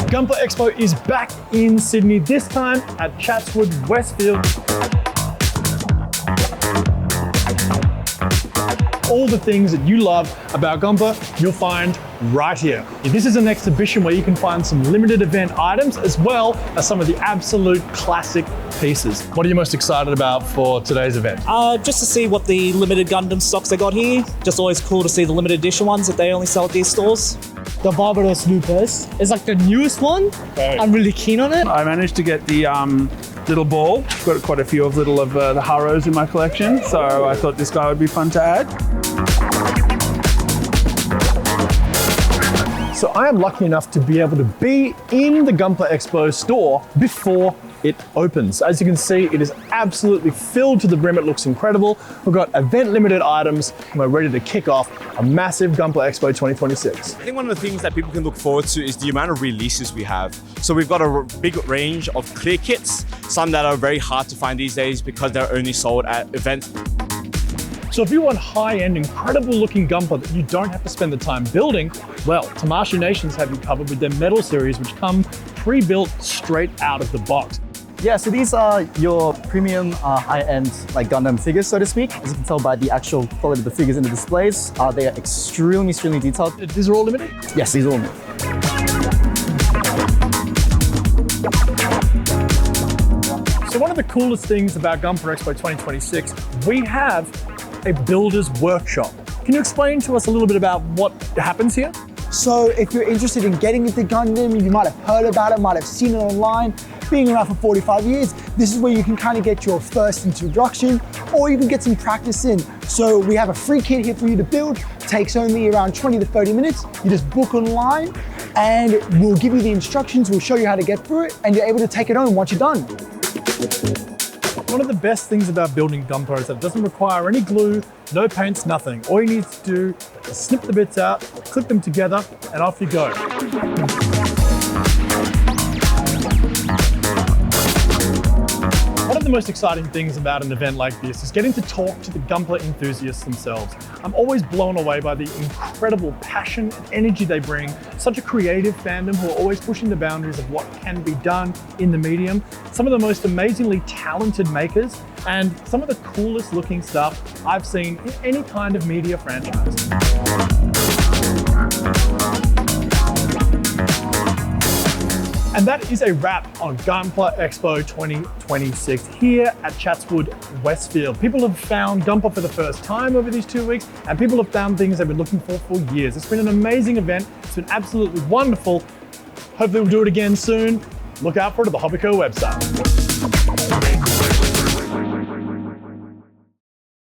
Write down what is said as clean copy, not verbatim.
GUNPLA Expo is back in Sydney, this time at Chatswood, Westfield. All the things that you love about GUNPLA, you'll find right here. This is an exhibition where you can find some limited event items as well as some of the absolute classic pieces. What are you most excited about for today's event? Just to see what the limited Gundam stocks they got here. Just always cool to see the limited edition ones that they only sell at these stores. The Barbados Loopers is like the newest one. Okay. I'm really keen on it. I managed to get the little ball. Got quite a few of the Haros in my collection, so I thought this guy would be fun to add. So I am lucky enough to be able to be in the GUNPLA Expo store before it opens. As you can see, it is absolutely filled to the brim. It looks incredible. We've got event limited items and we're ready to kick off a massive GUNPLA Expo 2026. I think one of the things that people can look forward to is the amount of releases we have. So we've got a big range of clear kits, some that are very hard to find these days because they're only sold at events. So if you want high-end, incredible-looking GUNPLA that you don't have to spend the time building, well, Tamashii Nations have you covered with their metal series, which come pre-built straight out of the box. Yeah, so these are your premium high-end like Gundam figures, so to speak. As you can tell by the actual quality of the figures in the displays, they are extremely detailed. These are all limited? Yes, these are all limited. So one of the coolest things about GUNPLA Expo 2026, we have a builder's workshop. Can you explain to us a little bit about what happens here? So if you're interested in getting into Gundam, you might have heard about it, might have seen it online, being around for 45 years, this is where you can kind of get your first introduction, or you can get some practice in. So we have a free kit here for you to build, takes only around 20 to 30 minutes. You just book online and we'll give you the instructions, we'll show you how to get through it, and you're able to take it home once you're done. One of the best things about building GUNPLA is that it doesn't require any glue, no paints, nothing. All you need to do is snip the bits out, clip them together, and off you go. One of the most exciting things about an event like this is getting to talk to the GUNPLA enthusiasts themselves. I'm always blown away by the incredible passion and energy they bring, such a creative fandom who are always pushing the boundaries of what can be done in the medium, some of the most amazingly talented makers, and some of the coolest looking stuff I've seen in any kind of media franchise. And that is a wrap on GUNPLA Expo 2026 here at Chatswood, Westfield. People have found GUNPLA for the first time over these 2 weeks, and people have found things they've been looking for years. It's been an amazing event. It's been absolutely wonderful. Hopefully we'll do it again soon. Look out for it at the Hobbyco website.